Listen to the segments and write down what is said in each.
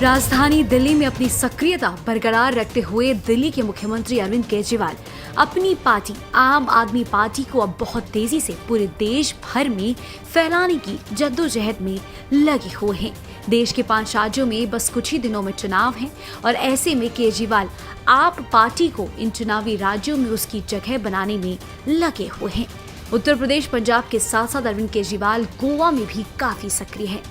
राजधानी दिल्ली में अपनी सक्रियता बरकरार रखते हुए दिल्ली के मुख्यमंत्री अरविंद केजरीवाल अपनी पार्टी आम आदमी पार्टी को अब बहुत तेजी से पूरे देश भर में फैलाने की जद्दोजहद में लगे हुए हैं। देश के 5 राज्यों में बस कुछ ही दिनों में चुनाव हैं और ऐसे में केजरीवाल आप पार्टी को इन चुनावी राज्यों में उसकी जगह बनाने में लगे हुए हैं। उत्तर प्रदेश, पंजाब के साथ साथ अरविंद केजरीवाल गोवा में भी काफी सक्रिय है।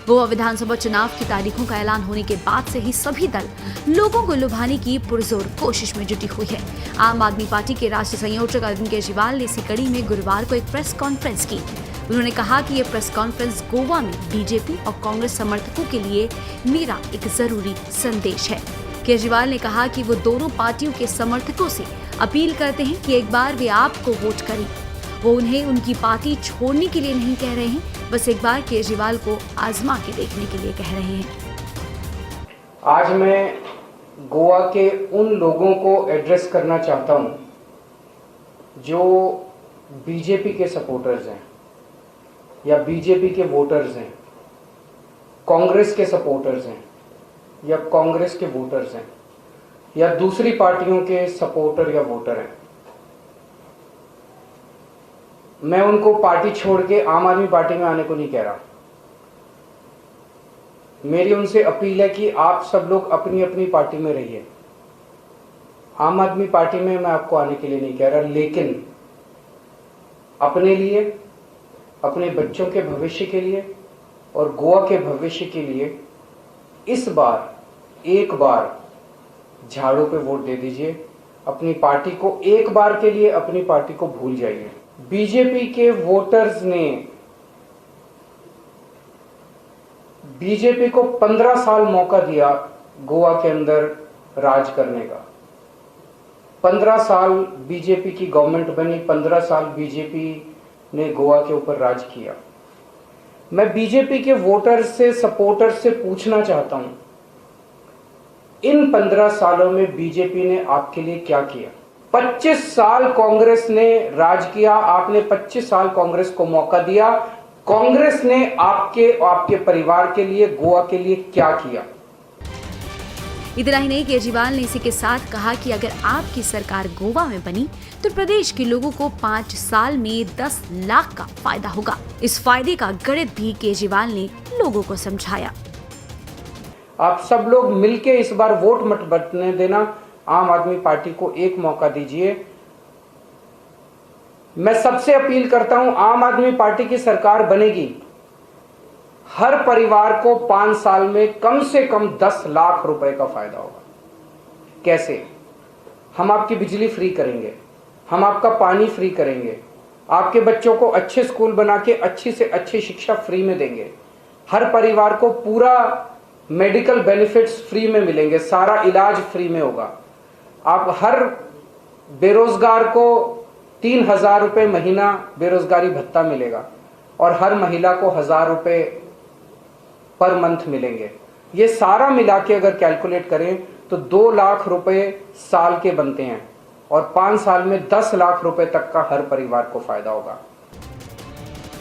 गोवा विधानसभा चुनाव की तारीखों का ऐलान होने के बाद से ही सभी दल लोगों को लुभाने की पुरजोर कोशिश में जुटी हुई है। आम आदमी पार्टी के राष्ट्रीय संयोजक अरविंद केजरीवाल ने इसी कड़ी में गुरुवार को एक प्रेस कॉन्फ्रेंस की। उन्होंने कहा कि ये प्रेस कॉन्फ्रेंस गोवा में बीजेपी और कांग्रेस समर्थकों के लिए मेरा एक जरूरी संदेश है। केजरीवाल ने कहा कि वो दोनों पार्टियों के समर्थकों से अपील करते हैं कि एक बार वे आपको वोट करें। वो उन्हें उनकी पार्टी छोड़ने के लिए नहीं कह रहे हैं, बस एक बार केजरीवाल को आजमा के देखने के लिए कह रहे हैं। आज मैं गोवा के उन लोगों को एड्रेस करना चाहता हूं जो बीजेपी के सपोर्टर्स हैं या बीजेपी के वोटर्स हैं, कांग्रेस के सपोर्टर्स हैं या कांग्रेस के वोटर्स हैं या दूसरी पार्टियों के सपोर्टर या वोटर हैं। मैं उनको पार्टी छोड़ के आम आदमी पार्टी में आने को नहीं कह रहा। मेरी उनसे अपील है कि आप सब लोग अपनी अपनी पार्टी में रहिए। आम आदमी पार्टी में मैं आपको आने के लिए नहीं कह रहा, लेकिन अपने लिए, अपने बच्चों के भविष्य के लिए और गोवा के भविष्य के लिए इस बार एक बार झाड़ू पे वोट दे दीजिए। अपनी पार्टी को एक बार के लिए अपनी पार्टी को भूल जाइए। बीजेपी के वोटर्स ने बीजेपी को 15 साल मौका दिया गोवा के अंदर राज करने का। 15 साल बीजेपी की गवर्नमेंट बनी, 15 साल बीजेपी ने गोवा के ऊपर राज किया। मैं बीजेपी के वोटर्स से, सपोर्टर्स से पूछना चाहता हूं, इन 15 सालों में बीजेपी ने आपके लिए क्या किया? 25 साल कांग्रेस ने राज किया, आपने 25 साल कांग्रेस को मौका दिया। कांग्रेस ने आपके परिवार के लिए, गोवा के लिए क्या किया? इतना ही नहीं, केजरीवाल ने इसी के साथ कहा कि अगर आपकी सरकार गोवा में बनी तो प्रदेश के लोगों को 5 साल में 10 लाख का फायदा होगा। इस फायदे का गणित भी केजरीवाल ने लोगों को समझाया। आप सब लोग मिलके इस बार वोट मत बटने देना, आम आदमी पार्टी को एक मौका दीजिए। मैं सबसे अपील करता हूं, आम आदमी पार्टी की सरकार बनेगी, हर परिवार को 5 साल में कम से कम 10 लाख रुपए का फायदा होगा। कैसे? हम आपकी बिजली फ्री करेंगे, हम आपका पानी फ्री करेंगे, आपके बच्चों को अच्छे स्कूल बना के अच्छी से अच्छी शिक्षा फ्री में देंगे, हर परिवार को पूरा मेडिकल बेनिफिट्स फ्री में मिलेंगे, सारा इलाज फ्री में होगा। आप हर बेरोजगार को 3,000 रुपये महीना बेरोजगारी भत्ता मिलेगा और हर महिला को 1,000 रुपये पर मंथ मिलेंगे। ये सारा मिला के अगर कैलकुलेट करें तो 2 लाख रुपए साल के बनते हैं और 5 साल में 10 लाख रुपए तक का हर परिवार को फायदा होगा।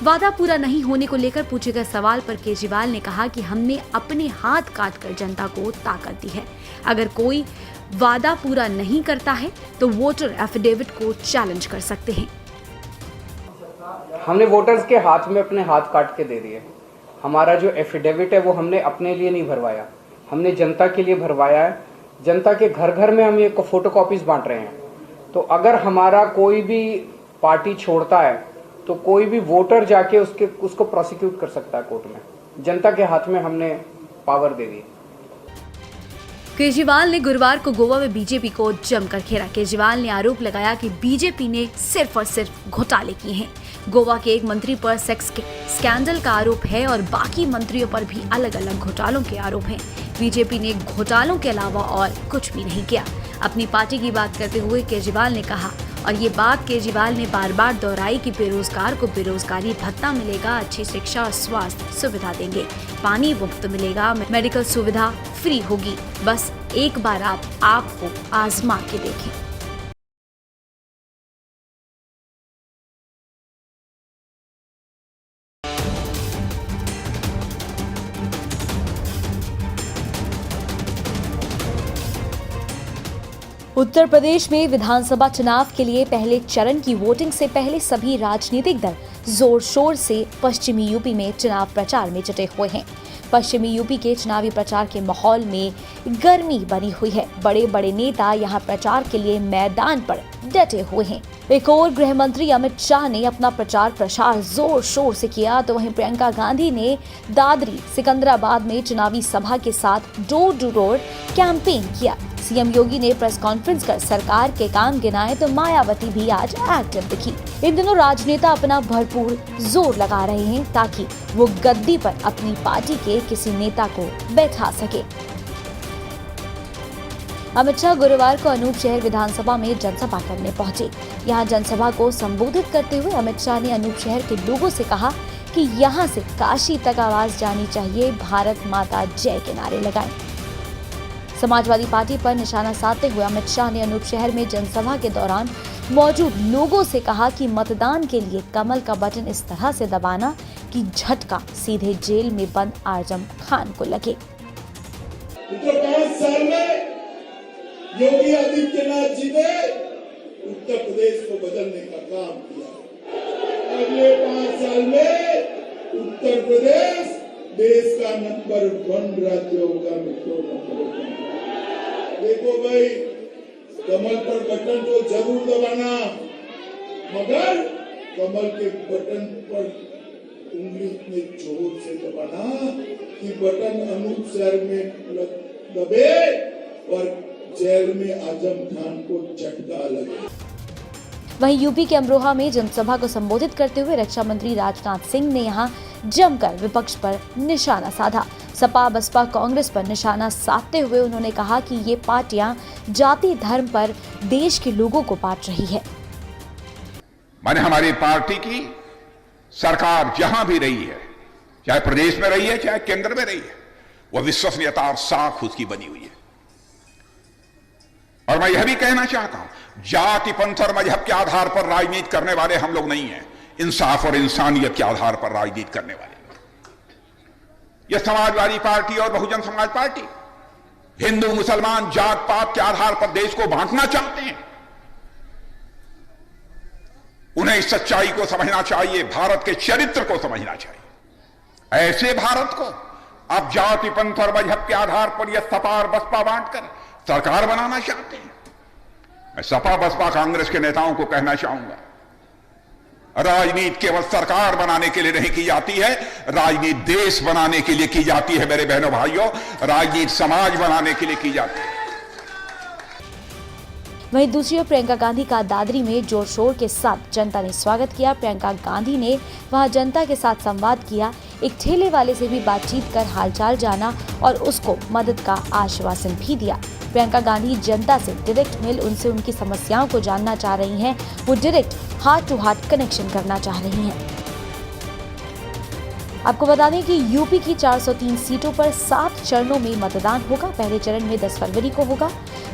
वादा पूरा नहीं होने को लेकर पूछे गए सवाल पर केजरीवाल ने कहा कि हमने अपने हाथ काटकर जनता को ताकत दी है। अगर कोई वादा पूरा नहीं करता है तो वोटर एफिडेविट को चैलेंज कर सकते हैं। हमने वोटर्स के हाथ में अपने हाथ काट के दे दिए। हमारा जो एफिडेविट है वो हमने अपने लिए नहीं भरवाया, हमने जनता के लिए भरवाया है। जनता के घर घर में हम ये फोटोकॉपीज बांट रहे हैं। तो अगर हमारा कोई भी पार्टी छोड़ता है तो कोई भी वोटर जाके उसको प्रोसिक्यूट कर सकता है कोर्ट में। जनता के हाथ में हमने पावर दे दी। केजरीवाल ने गुरुवार को गोवा में बीजेपी को जमकर घेरा। केजरीवाल ने आरोप लगाया कि बीजेपी ने सिर्फ और सिर्फ घोटाले किए हैं। गोवा के एक मंत्री पर सेक्स के स्कैंडल का आरोप है और बाकी मंत्रियों पर भी अलग अलग घोटालों के आरोप हैं। बीजेपी ने घोटालों के अलावा और कुछ भी नहीं किया। अपनी पार्टी की बात करते हुए केजरीवाल ने कहा, और ये बात केजरीवाल ने बार बार दोहराई कि बेरोजगार को बेरोजगारी भत्ता मिलेगा, अच्छी शिक्षा और स्वास्थ्य सुविधा देंगे, पानी मुफ्त मिलेगा, मेडिकल सुविधा फ्री होगी। बस एक बार आपको आजमा के देखें। उत्तर प्रदेश में विधानसभा चुनाव के लिए पहले चरण की वोटिंग से पहले सभी राजनीतिक दल जोर शोर से पश्चिमी यूपी में चुनाव प्रचार में जुटे हुए हैं। पश्चिमी यूपी के चुनावी प्रचार के माहौल में गर्मी बनी हुई है। बड़े बड़े नेता यहां प्रचार के लिए मैदान पर डटे हुए हैं। एक और गृह मंत्री अमित शाह ने अपना प्रचार प्रसार जोर शोर से किया, तो वहीं प्रियंका गांधी ने दादरी सिकंदराबाद में चुनावी सभा के साथ डोर टू डोर कैंपेन किया। सीएम योगी ने प्रेस कॉन्फ्रेंस कर सरकार के काम गिनाए, तो मायावती भी आज एक्टिव दिखी। इन दिनों राजनेता अपना भरपूर जोर लगा रहे हैं ताकि वो गद्दी पर अपनी पार्टी के किसी नेता को बैठा सके। अमित शाह गुरुवार को अनूप शहर विधानसभा में जनसभा करने पहुंचे। यहां जनसभा को संबोधित करते हुए अमित शाह ने अनूप शहर के लोगों से कहा कि यहां से काशी तक आवाज जानी चाहिए, भारत माता जय के नारे लगाएं। समाजवादी पार्टी पर निशाना साधते हुए अमित शाह ने अनूप शहर में जनसभा के दौरान मौजूद लोगों से कहा कि मतदान के लिए कमल का बटन इस तरह से दबाना कि झटका सीधे जेल में बंद आजम खान को लगे। पिछले 5 साल में योगी आदित्यनाथ जी ने उत्तर प्रदेश को बदलने का काम किया। अगले 5 साल में उत्तर प्रदेश देश का नंबर 1 राज्य होगा। मित्रों, नंबर 1। देखो भाई, कमल पर बटन तो जरूर दबाना, मगर कमल के बटन पर उंगली इतने जोर से दबाना कि बटन अनूप शहर में दबे और जेल में आजम खान को झटका लगे। वहीं यूपी के अमरोहा में जनसभा को संबोधित करते हुए रक्षा मंत्री राजनाथ सिंह ने यहां जमकर विपक्ष पर निशाना साधा। सपा बसपा कांग्रेस पर निशाना साधते हुए उन्होंने कहा कि ये पार्टियां जाति धर्म पर देश के लोगों को बांट रही है। माने हमारी पार्टी की सरकार जहां भी रही है, चाहे प्रदेश में रही है चाहे केंद्र में रही है, वह विश्वसनीयता और साख उसकी बनी हुई है। और मैं यह भी कहना चाहता हूं, जाति पंथ और मजहब के आधार पर राजनीति करने वाले हम लोग नहीं हैं, इंसाफ और इंसानियत के आधार पर राजनीति करने वाले। यह समाजवादी पार्टी और बहुजन समाज पार्टी हिंदू मुसलमान जात पात के आधार पर देश को बांटना चाहते हैं। उन्हें इस सच्चाई को समझना चाहिए, भारत के चरित्र को समझना चाहिए। ऐसे भारत को अब जाति पंथ और मजहब के आधार पर यह सपा और बसपा बांटकर सरकार बनाना चाहते हैं। मैं सपा बसपा कांग्रेस के नेताओं को कहना चाहूंगा, राजनीति केवल सरकार बनाने के लिए नहीं की जाती है, राजनीति देश बनाने के लिए की जाती है। मेरे बहनों भाइयों, राजनीति समाज बनाने के लिए की जाती है। वहीं दूसरी ओर प्रियंका गांधी का दादरी में जोर शोर के साथ जनता ने स्वागत किया। प्रियंका गांधी ने वहां जनता के साथ संवाद किया, एक ठेले वाले से भी बातचीत कर हालचाल जाना और उसको मदद का आश्वासन भी दिया। प्रियंका गांधी जनता से डायरेक्ट मिल उनसे उनकी समस्याओं को जानना चाह रही हैं। वो direct heart to heart connection करना चाह रही हैं। आपको बता दें कि यूपी की 403 सीटों पर 7 चरणों में मतदान होगा। पहले चरण में 10 फरवरी को होगा,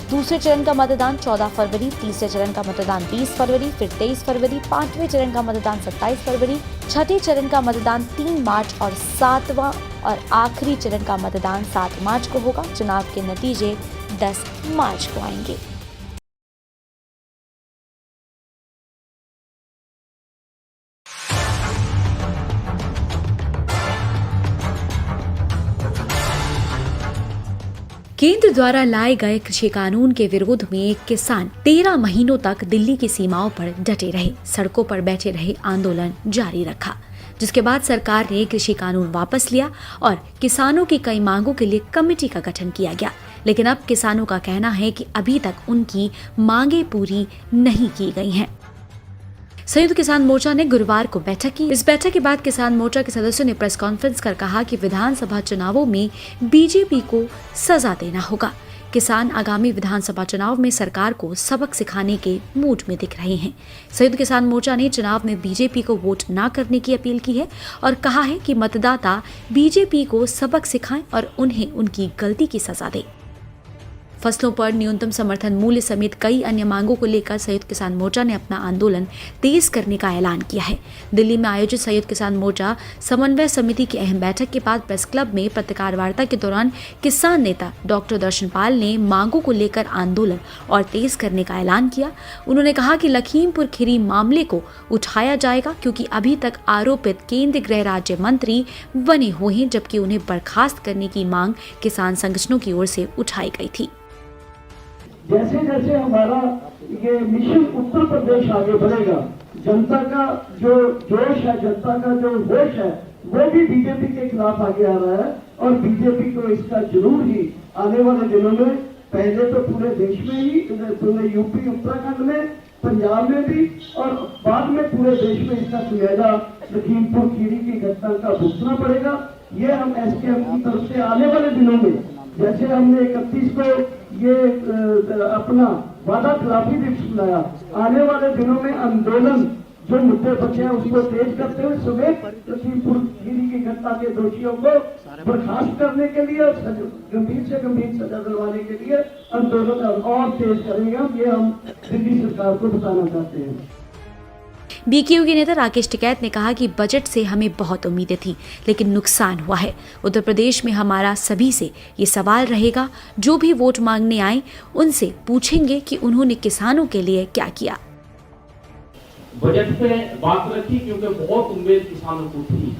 दूसरे चरण का मतदान 14 फरवरी, तीसरे चरण का मतदान 20 फरवरी, फिर 23 फरवरी, 5वें चरण का मतदान 27 फरवरी, छठे चरण का मतदान 3 मार्च और 7वां और आखिरी चरण का मतदान 7 मार्च को होगा। चुनाव के नतीजे 10 मार्च को आएंगे। केंद्र द्वारा लाए गए कृषि कानून के विरोध में एक किसान 13 महीनों तक दिल्ली की सीमाओं पर डटे रहे, सड़कों पर बैठे रहे, आंदोलन जारी रखा, जिसके बाद सरकार ने कृषि कानून वापस लिया और किसानों की कई मांगों के लिए कमेटी का गठन किया गया। लेकिन अब किसानों का कहना है कि अभी तक उनकी मांगें पूरी नहीं की गई हैं। संयुक्त किसान मोर्चा ने गुरुवार को बैठक की। इस बैठक के बाद किसान मोर्चा के सदस्यों ने प्रेस कॉन्फ्रेंस कर कहा कि विधानसभा चुनावों में बीजेपी को सजा देना होगा। किसान आगामी विधानसभा चुनाव में सरकार को सबक सिखाने के मूड में दिख रहे हैं। संयुक्त किसान मोर्चा ने चुनाव में बीजेपी को वोट न करने की अपील की है और कहा है कि मतदाता बीजेपी को सबक सिखाएं और उन्हें उनकी गलती की सजा दें। फसलों पर न्यूनतम समर्थन मूल्य समेत कई अन्य मांगों को लेकर संयुक्त किसान मोर्चा ने अपना आंदोलन तेज करने का ऐलान किया है। दिल्ली में आयोजित संयुक्त किसान मोर्चा समन्वय समिति की अहम बैठक के बाद प्रेस क्लब में पत्रकार वार्ता के दौरान किसान नेता डॉक्टर दर्शनपाल ने मांगों को लेकर आंदोलन और तेज करने का ऐलान किया। उन्होंने कहा कि लखीमपुर खीरी मामले को उठाया जाएगा क्योंकि अभी तक आरोपित केंद्रीय गृह राज्य मंत्री बने हुए हैं, जबकि उन्हें बर्खास्त करने की मांग किसान संगठनों की ओर से उठाई गई थी। जैसे जैसे हमारा ये मिशन उत्तर प्रदेश आगे बढ़ेगा, जनता का जो जोश है, जनता का जो होश है, वो भी बीजेपी के खिलाफ आगे आ रहा है और बीजेपी को इसका जरूर ही आने वाले दिनों में, पहले तो पूरे देश में ही, पूरे यूपी उत्तराखंड में, पंजाब में भी और बाद में पूरे देश में इसका सुनहरा लखीमपुर खीरी की घटना का भुगतना पड़ेगा। ये हम एसकेएम की तरफ से आने वाले दिनों में, जैसे हमने 31 को ये अपना वादा खिलाफी दिवस मनाया, आने वाले दिनों में आंदोलन जो मुद्दे बचे हैं उसको तेज करते हुए समेत लखीमपुर खीरी की घटना के दोषियों को बर्खास्त करने के लिए और गंभीर से गंभीर सजा दिलवाने के लिए आंदोलन और तेज करेंगे। ये हम दिल्ली सरकार को बताना चाहते हैं। बीकेयू के नेता राकेश टिकैत ने कहा कि बजट से हमें बहुत उम्मीदें थी, लेकिन नुकसान हुआ है। उत्तर प्रदेश में हमारा सभी से ये सवाल रहेगा, जो भी वोट मांगने आए उनसे पूछेंगे कि उन्होंने किसानों के लिए क्या किया। बजट पे बात रखी क्योंकि बहुत उम्मीद किसानों को थी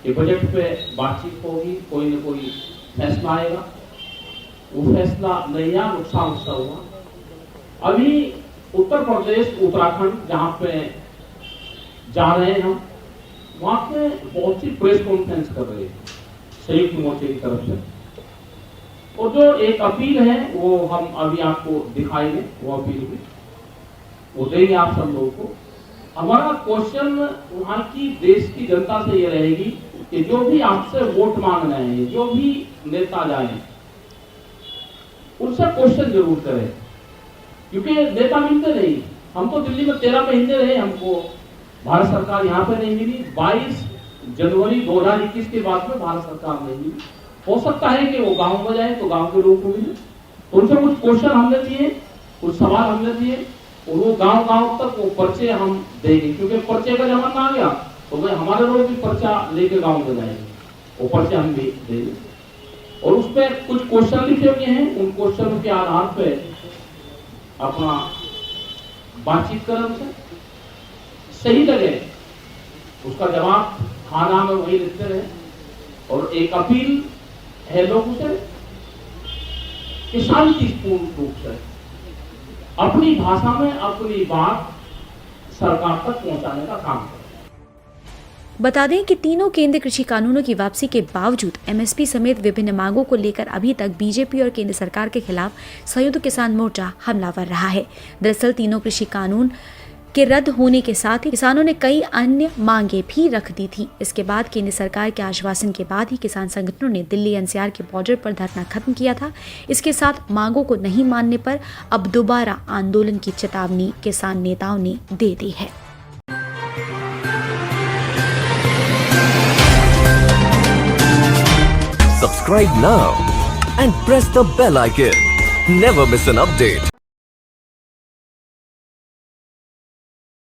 कि बजट पे बातचीत होगी, कोई न कोई फैसला आएगा। वो फैसला नहीं आया, नुकसान उसका हुआ। अभी उत्तर प्रदेश, उत्तराखंड जहाँ पे जा रहे हैं हम, वहां पे बहुत सी प्रेस कॉन्फ्रेंस कर रहे हैं संयुक्त मोर्चे की तरफ से, और जो एक अपील है वो हम अभी आपको दिखाएंगे। वो अपील भी वो देंगे आप सब लोगों को। हमारा क्वेश्चन वहां की देश की जनता से ये रहेगी कि जो भी आपसे वोट मांग रहे हैं, जो भी नेता जाए, उनसे क्वेश्चन जरूर करें, क्योंकि नेता मिलते नहीं। हम तो दिल्ली में 13 महीने रहे, हमको भारत सरकार यहाँ पे नहीं मिली। 22 जनवरी 2021 के बाद में भारत सरकार नहीं मिली। हो सकता है कि वो गांव में जाए तो गांव के लोगों को मिले, उनसे कुछ क्वेश्चन हमने दिए, कुछ सवाल हमने दिए, और वो गांव तक वो पर्चे हम देंगे, क्योंकि पर्चे का जमाना आ गया तो भाई हमारे लोग भी पर्चा लेके गाँव में जाएंगे, वो पर्चे हम भी देंगे। और उस पर कुछ क्वेश्चन लिखे हुए हैं, उन क्वेश्चनों के आधार पे अपना बातचीत करें, उनसे सही लगे उसका जवाब खाना में वही लिखते रहे। और एक अपील है लोगों से कि शांतिपूर्ण रूप से अपनी भाषा में अपनी बात सरकार तक पहुंचाने का काम करें। बता दें कि तीनों केंद्रीय कृषि कानूनों की वापसी के बावजूद एमएसपी समेत विभिन्न मांगों को लेकर अभी तक बीजेपी और केंद्र सरकार के खिलाफ संयुक्त किसान मोर्चा हमलावर रहा है। दरअसल तीनों कृषि कानून के रद्द होने के साथ ही किसानों ने कई अन्य मांगे भी रख दी थी। इसके बाद केंद्र सरकार के आश्वासन के बाद ही किसान संगठनों ने दिल्ली एनसीआर के बॉर्डर पर धरना खत्म किया था। इसके साथ मांगों को नहीं मानने पर अब दोबारा आंदोलन की चेतावनी किसान नेताओं ने दे दी है। Subscribe now and press the bell icon. Never miss an update.